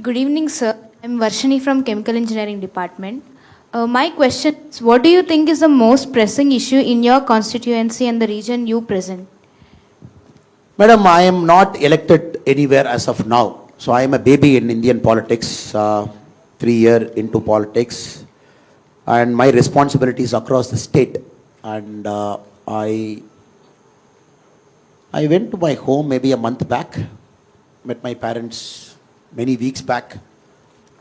Good evening, sir. I'm Varshini from Chemical Engineering Department. My question is, what do you think is the most pressing issue in your constituency and the region you present? Madam, I am not elected anywhere as of now. So I am a baby in Indian politics, 3 years into politics, and my responsibilities across the state. And I went to my home maybe a month back, met my parents many weeks back,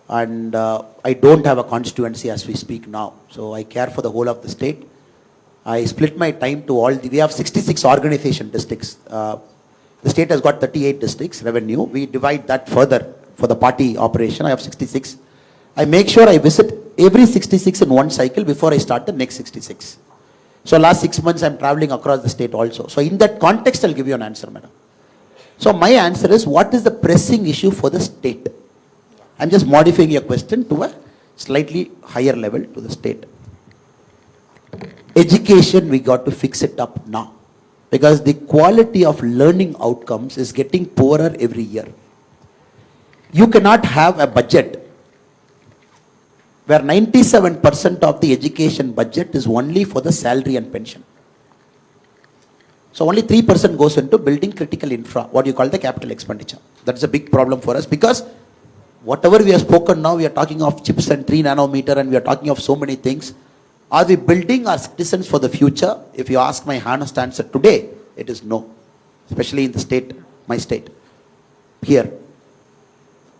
and I don't have a constituency as we speak now. So I care for the whole of the state. I split my time to we have 66 organization districts. The state has got 38 districts revenue. We divide that further for the party operation. I have 66. I make sure I visit every 66 in one cycle before I start the next 66. So last 6 months I'm traveling across the state also. So in that context I'll give you an answer, madam. So my answer is, what is the pressing issue for the state? I'm just modifying your question to a slightly higher level to the state. Education, we got to fix it up now, because the quality of learning outcomes is getting poorer every year. You cannot have a budget where 97% of the education budget is only for the salary and pension. So only 3% goes into building critical infra, what you call the capital expenditure. That's a big problem for us, because whatever we have spoken now, we are talking of chips and 3 nanometer, and we are talking of so many things. Are we building our citizens for the future? If you ask my honest answer today, it is no. Especially in the state, my state, here.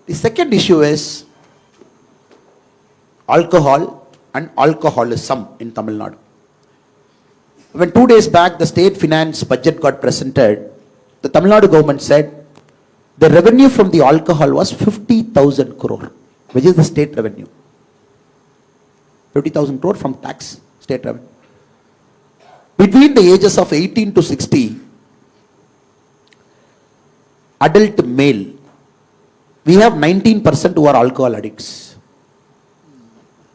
The second issue is alcohol and alcoholism in Tamil Nadu. When 2 days back the state finance budget got presented, the Tamil Nadu government said the revenue from the alcohol was 50,000 crore, which is the state revenue. 50,000 crore from tax, state revenue. Between the ages of 18 to 60, adult male, we have 19% who are alcohol addicts.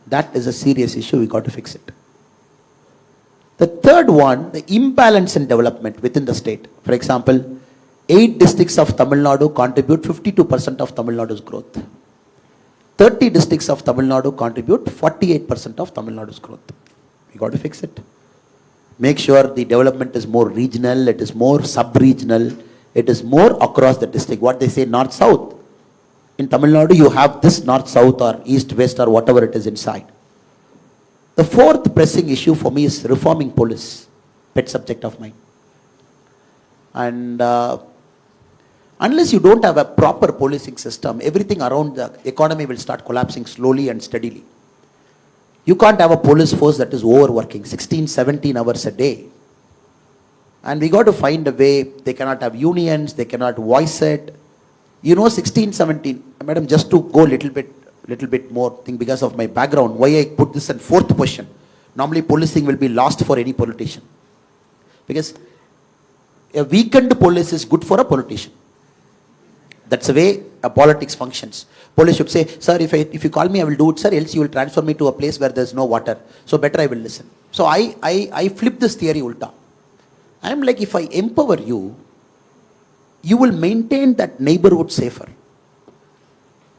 That is a serious issue, we got to fix it. The third one, the imbalance in development within the state. For example, 8 districts of Tamil Nadu contribute 52% of Tamil Nadu's growth. 30 districts of Tamil Nadu contribute 48% of Tamil Nadu's growth. We got to fix it. Make sure the development is more regional, it is more sub-regional, it is more across the district. What they say north-south. In Tamil Nadu, you have this north-south or east-west or whatever it is inside. The fourth pressing issue for me is reforming police, pet subject of mine. And unless you don't have a proper policing system, everything around the economy will start collapsing slowly and steadily. You can't have a police force that is overworking 16, 17 hours a day. And we got to find a way. They cannot have unions, they cannot voice it. 16, 17, madam, just to go little bit more thing because of my background, why I put this in fourth question. Normally policing will be lost for any politician, because a weakened police is good for a politician. That's the way a politics functions. Police should say, sir, if you call me, I will do it, sir, else you will transfer me to a place where there's no water. So better I will listen. So I flip this theory ulta. I am like, if I empower you, you will maintain that neighborhood safer.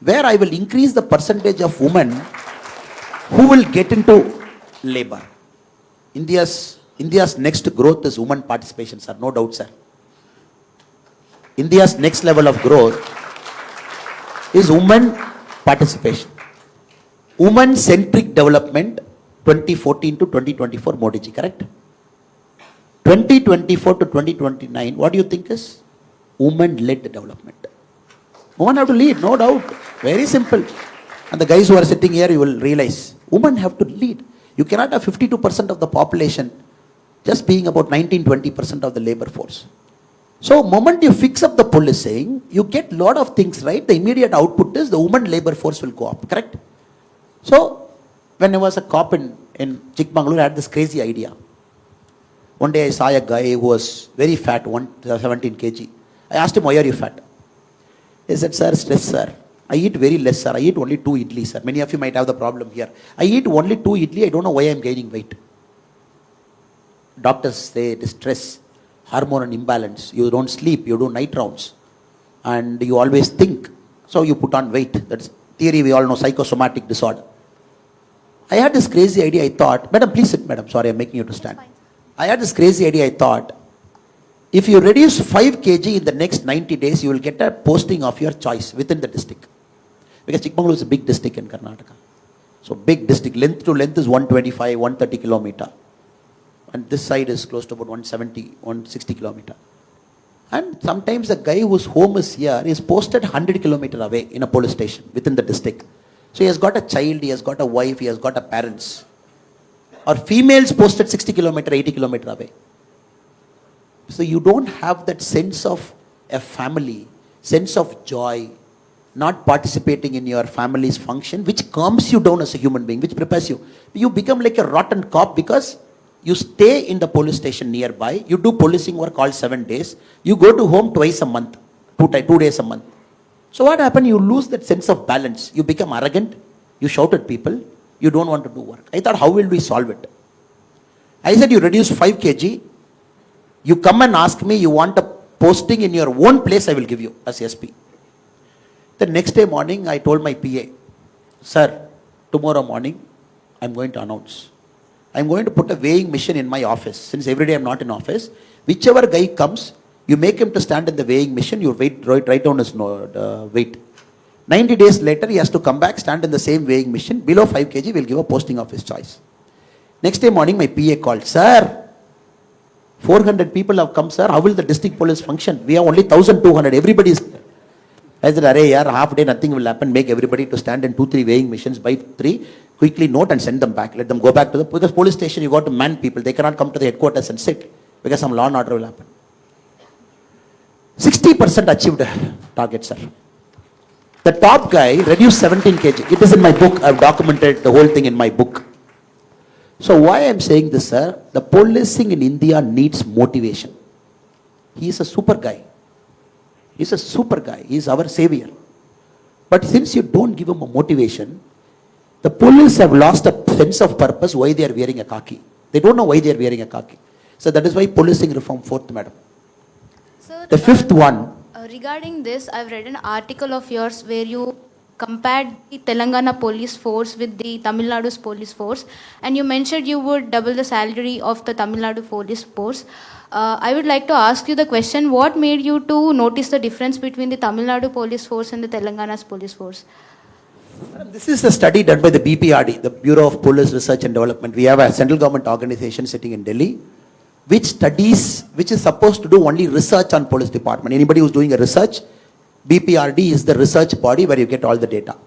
Where I will increase the percentage of women who will get into labor. India's next growth is women participation, sir, no doubt, sir. India's next level of growth is women participation. Women-centric development, 2014 to 2024, Modi ji, correct? 2024 to 2029, what do you think is? Women-led development. Women have to lead, no doubt. Very simple. And the guys who are sitting here, you will realize, women have to lead. You cannot have 52% of the population just being about 19-20% of the labor force. So, moment you fix up the policing, you get lot of things right. The immediate output is the woman labor force will go up, correct? So, when I was a cop in Chikmagalur, I had this crazy idea. One day I saw a guy who was very fat, 117 kg. I asked him, why are you fat? He said, sir, stress, sir. I eat very less, sir. I eat only 2 idli, sir. Many of you might have the problem here. I eat only 2 idli. I don't know why I am gaining weight. Doctors say it is stress, hormone imbalance. You don't sleep, you do night rounds, and you always think. So you put on weight. That's theory we all know, psychosomatic disorder. I had this crazy idea, I thought, madam, please sit, madam. Sorry, I'm making you to stand. I had this crazy idea, I thought, if you reduce 5 kg in the next 90 days, you will get a posting of your choice within the district. Because Chikmagalur is a big district in Karnataka. So big district, length to length is 125, 130 kilometer. And this side is close to about 170, 160 kilometer. And sometimes the guy whose home is here is posted 100 kilometer away in a police station within the district. So he has got a child, he has got a wife, he has got a parents. Or females posted 60 kilometer, 80 kilometer away. So you don't have that sense of a family, sense of joy, not participating in your family's function, which calms you down as a human being, which prepares you. You become like a rotten cop because you stay in the police station nearby, you do policing work all 7 days, you go to home twice a month, 2 days a month. So what happened? You lose that sense of balance. You become arrogant, you shout at people, you don't want to do work. I thought, how will we solve it? I said, you reduce 5 kg, you come and ask me, you want a posting in your own place, I will give you as SP. The next day morning, I told my PA, sir, tomorrow morning, I'm going to announce. I'm going to put a weighing machine in my office. Since every day I'm not in office, whichever guy comes, you make him to stand in the weighing machine, you write down his weight. 90 days later, he has to come back, stand in the same weighing machine. Below 5 kg, we'll give a posting of his choice. Next day morning, my PA called, sir, 400 people have come, sir. How will the district police function? We have only 1,200. Everybody is there. I said, array, yaar, half day, nothing will happen. Make everybody to stand in 2-3 weighing machines, by 3, quickly note and send them back. Let them go back to the, because police station, you got to man people. They cannot come to the headquarters and sit because some law and order will happen. 60% achieved target, sir. The top guy reduced 17 kg. It is in my book. I've documented the whole thing in my book. So why I'm saying this, sir, the policing in India needs motivation. He is a super guy. He's a super guy. He's our savior. But since you don't give him a motivation, the police have lost a sense of purpose why they are wearing a khaki. They don't know why they are wearing a khaki. So that is why policing reform, fourth, madam. Sir, The fifth one. Regarding this, I've read an article of yours where you compared the Telangana police force with the Tamil Nadu's police force, and you mentioned you would double the salary of the Tamil Nadu police force. I would like to ask you the question, what made you to notice the difference between the Tamil Nadu police force and the Telangana's police force? This is a study done by the BPRD, the Bureau of Police Research and Development. We have a central government organization sitting in Delhi, which studies, which is supposed to do only research on police department. Anybody who's doing a research, BPRD is the research body where you get all the data.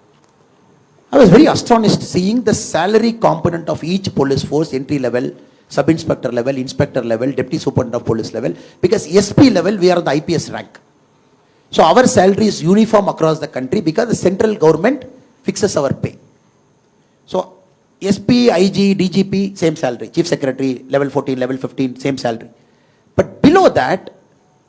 I was very astonished seeing the salary component of each police force, entry level, sub-inspector level, inspector level, deputy superintendent of police level, because SP level, we are the IPS rank. So our salary is uniform across the country because the central government fixes our pay. So SP, IG, DGP, same salary. Chief Secretary, level 14, level 15, same salary. But below that,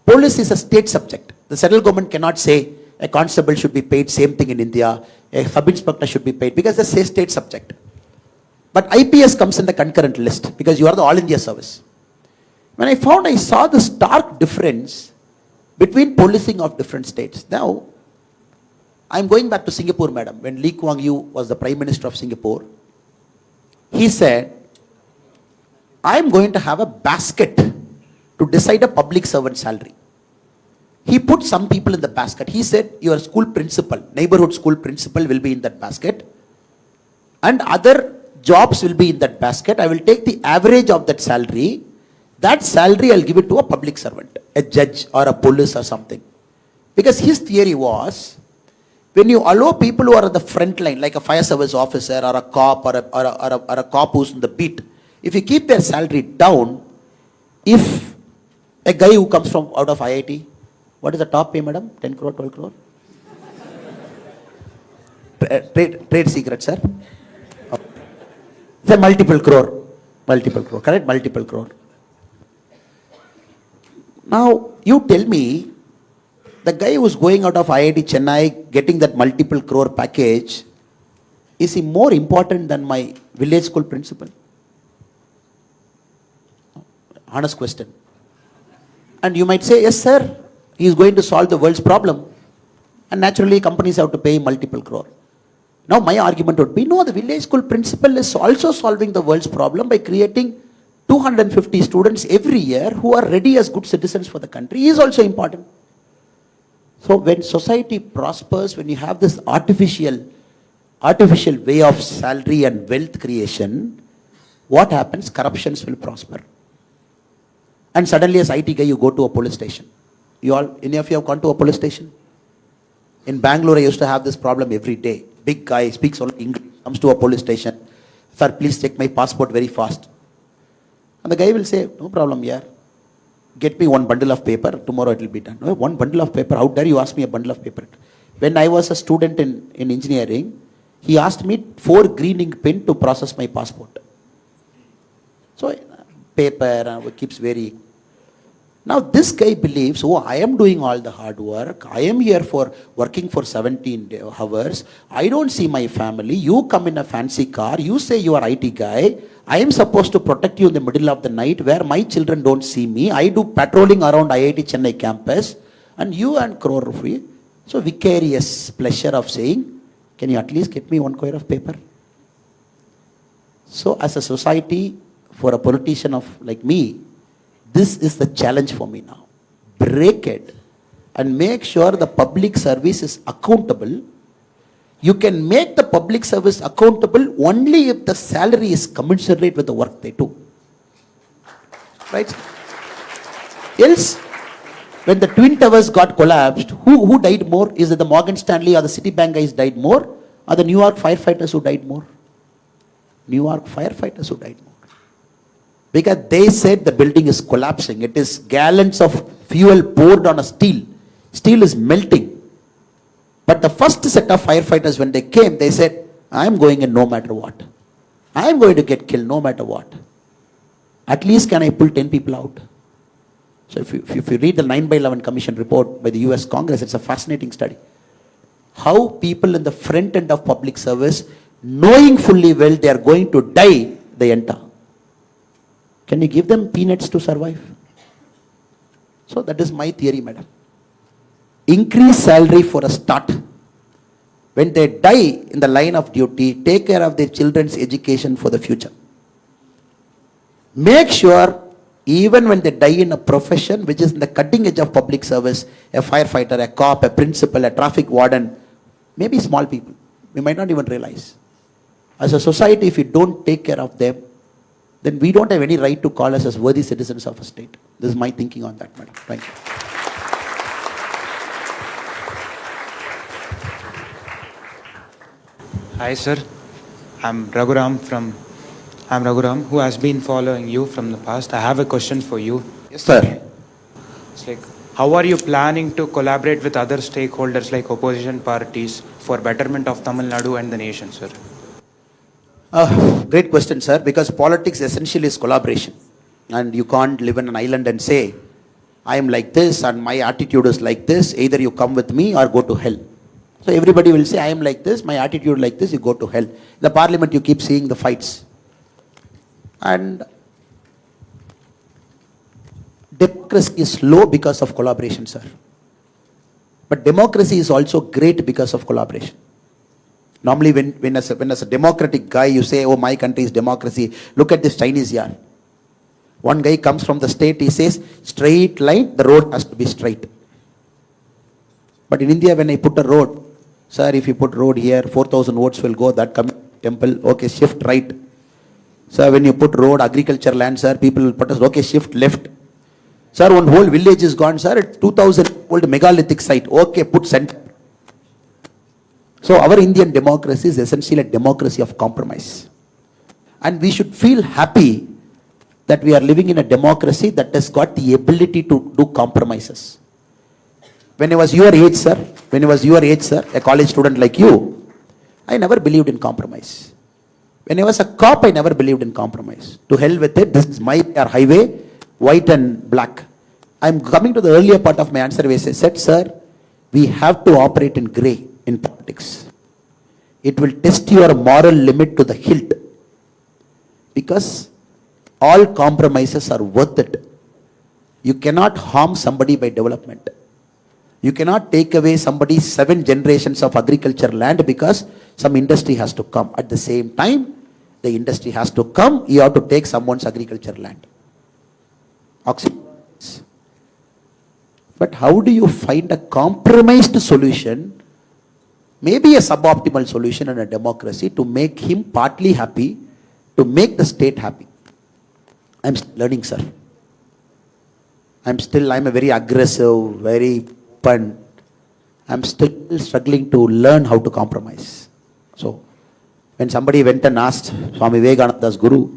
police is a state subject. The central government cannot say a constable should be paid same thing in India, a sub-inspector should be paid, because it's a state subject. But IPS comes in the concurrent list because you are the all India service. When I saw the stark difference between policing of different states. Now, I'm going back to Singapore, madam. When Lee Kuan Yew was the Prime Minister of Singapore, he said, I'm going to have a basket to decide a public servant salary. He put some people in the basket. He said, your school principal, neighborhood school principal will be in that basket, and other jobs will be in that basket. I will take the average of that salary. That salary I'll give it to a public servant, a judge or a police or something. Because his theory was, when you allow people who are at the front line, like a fire service officer or a cop or a cop who's in the beat, if you keep their salary down, if a guy who comes from out of IIT, what is the top pay, madam? 10 crore, 12 crore? Trade secret, sir. It's a multiple crore, correct? Multiple crore. Now, you tell me, the guy who's going out of IIT Chennai, getting that multiple crore package, is he more important than my village school principal? Honest question. And you might say, yes, sir, he is going to solve the world's problem. And naturally, companies have to pay multiple crore. Now, my argument would be, no, the village school principal is also solving the world's problem by creating 250 students every year who are ready as good citizens for the country. He is also important. So when society prospers, when you have this artificial way of salary and wealth creation, what happens? Corruptions will prosper. And suddenly as IT guy, you go to a police station. Any of you have gone to a police station? In Bangalore, I used to have this problem every day. Big guy, speaks only English, comes to a police station. Sir, please check my passport very fast. And the guy will say, no problem, yeah. Get me one bundle of paper, tomorrow it will be done. No, one bundle of paper, how dare you ask me a bundle of paper? When I was a student in engineering, he asked me 4 green ink pen to process my passport. So, paper keeps varying. Now this guy believes, oh, I am doing all the hard work. I am here for working for 17 hours. I don't see my family. You come in a fancy car. You say you are IT guy. I am supposed to protect you in the middle of the night where my children don't see me. I do patrolling around IIT Chennai campus. And you earn crore free. So vicarious pleasure of saying, can you at least get me 1 coin of paper? So as a society, for a politician like me, this is the challenge for me now. Break it and make sure the public service is accountable. You can make the public service accountable only if the salary is commensurate with the work they do. Right? Else, when the Twin Towers got collapsed, who died more? Is it the Morgan Stanley or the Citibank guys died more? Or the New York firefighters who died more? New York firefighters who died more. Because they said the building is collapsing. It is gallons of fuel poured on a steel. Steel is melting. But the first set of firefighters, when they came, they said, I am going in no matter what. I am going to get killed no matter what. At least can I pull 10 people out? So if you read the 9/11 Commission report by the US Congress, it's a fascinating study. How people in the front end of public service, knowing fully well they are going to die, they enter. Can you give them peanuts to survive? So that is my theory, madam. Increase salary for a start. When they die in the line of duty, take care of their children's education for the future. Make sure even when they die in a profession which is in the cutting edge of public service, a firefighter, a cop, a principal, a traffic warden, maybe small people, we might not even realize. As a society, if we don't take care of them, then we don't have any right to call us as worthy citizens of a state. This is my thinking on that, madam. Thank you. Hi, sir. I'm Raghuram, who has been following you from the past. I have a question for you. Yes, sir. It's like, how are you planning to collaborate with other stakeholders like opposition parties for betterment of Tamil Nadu and the nation, sir? Great question, sir, because politics essentially is collaboration. And you can't live in an island and say, I am like this and my attitude is like this, either you come with me or go to hell. So everybody will say, I am like this, my attitude like this, you go to hell. In the parliament, you keep seeing the fights. And democracy is slow because of collaboration, sir. But democracy is also great because of collaboration. Normally, when as a democratic guy, you say, oh, my country is democracy. Look at this Chinese yard. One guy comes from the state, he says, straight line, the road has to be straight. But in India, when I put a road, sir, if you put road here, 4,000 votes will go, that temple, okay, shift right. Sir, when you put road, agriculture land, sir, people will put us, okay, shift left. Sir, one whole village is gone, sir, it's 2,000 old megalithic site, okay, put center. So our Indian democracy is essentially a democracy of compromise. And we should feel happy that we are living in a democracy that has got the ability to do compromises. When I was your age, sir, a college student like you, I never believed in compromise. When I was a cop, I never believed in compromise. To hell with it, this is my highway, white and black. I'm coming to the earlier part of my answer where I said, sir, we have to operate in grey in politics. It will test your moral limit to the hilt. Because all compromises are worth it. You cannot harm somebody by development. You cannot take away somebody's 7 generations of agriculture land because some industry has to come. At the same time, the industry has to come, you have to take someone's agriculture land. Oxymoron. But how do you find a compromised solution, maybe a suboptimal solution in a democracy, to make him partly happy, to make the state happy? I'm learning, sir. I'm a very aggressive, very open. I'm still struggling to learn how to compromise. So, when somebody went and asked Swami Vivekananda's guru,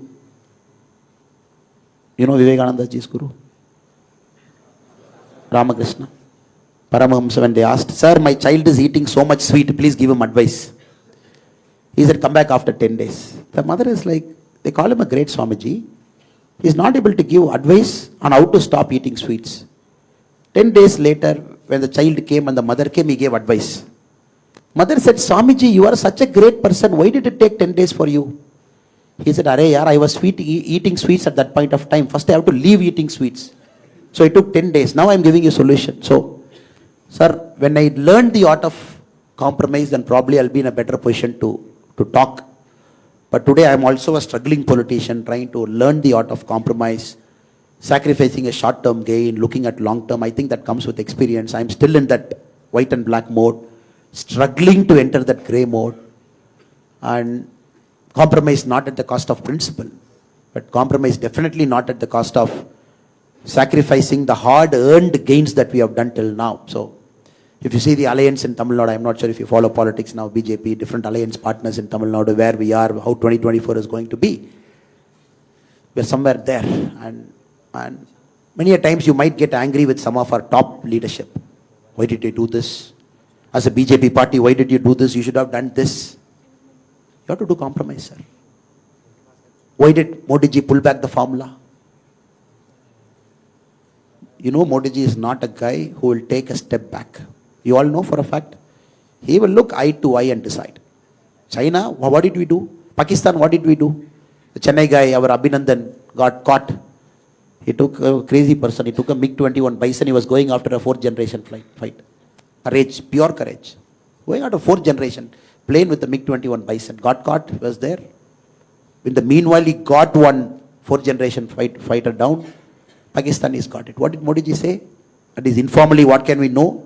you know Vivekananda's guru? Ramakrishna. Paramahamsa, when they asked, sir, my child is eating so much sweet, please give him advice. He said, come back after 10 days. The mother is like, they call him a great Swamiji. He is not able to give advice on how to stop eating sweets. 10 days later, when the child came and the mother came, he gave advice. Mother said, Swamiji, you are such a great person. Why did it take 10 days for you? He said, Arey yaar, I was eating sweets at that point of time. First I have to leave eating sweets. So it took 10 days. Now I am giving you a solution. So, sir, when I learned the art of compromise, then probably I'll be in a better position to talk. But today I am also a struggling politician trying to learn the art of compromise, sacrificing a short-term gain, looking at long-term. I think that comes with experience. I'm still in that white and black mode, struggling to enter that gray mode. And compromise not at the cost of principle, but compromise definitely not at the cost of sacrificing the hard-earned gains that we have done till now. So, if you see the alliance in Tamil Nadu, I'm not sure if you follow politics now, BJP, different alliance partners in Tamil Nadu, where we are, how 2024 is going to be. We're somewhere there. And many a times you might get angry with some of our top leadership. Why did they do this? As a BJP party, why did you do this? You should have done this. You have to do compromise, sir. Why did Modi ji pull back the formula? You know, Modi ji is not a guy who will take a step back. You all know for a fact. He will look eye to eye and decide. China, what did we do? Pakistan, what did we do? The Chennai guy, our Abhinandan, got caught. He took a crazy person. He took a MiG-21 Bison. He was going after a 4th generation fight. Courage, pure courage. Going after 4th generation plane with the MiG-21 Bison. Got caught, was there. In the meanwhile, he got one 4th generation fighter down. Pakistanis got it. What did Modi ji say? That is informally, what can we know?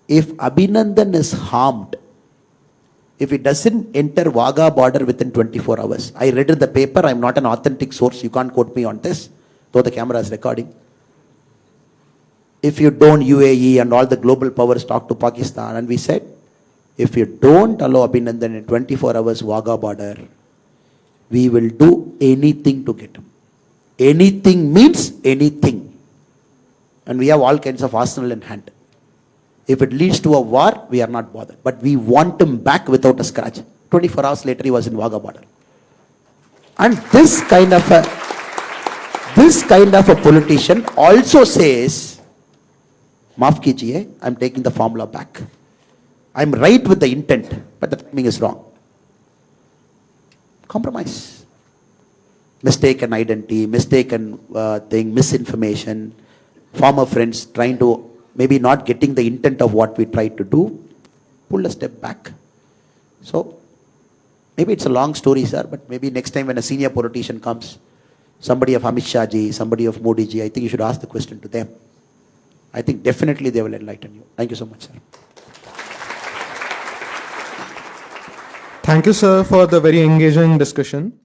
If Abhinandan is harmed, if he doesn't enter Wagah border within 24 hours, I read in the paper, I'm not an authentic source, you can't quote me on this, though the camera is recording. If you don't, UAE and all the global powers talk to Pakistan, and we said, if you don't allow Abhinandan in 24 hours Wagah border, we will do anything to get him. Anything means anything. And we have all kinds of arsenal in hand. If it leads to a war, we are not bothered. But we want him back without a scratch. 24 hours later, he was in Wagah border. And this kind of a politician also says, Maaf kijiye, I'm taking the formula back. I'm right with the intent, but the timing is wrong. Compromise. Mistaken identity, mistaken thing, misinformation, former friends trying to, maybe not getting the intent of what we tried to do, pull a step back. So, maybe it's a long story, sir, but maybe next time when a senior politician comes, somebody of Amit Shah ji, somebody of Modi ji, I think you should ask the question to them. I think definitely they will enlighten you. Thank you so much, sir. Thank you, sir, for the very engaging discussion.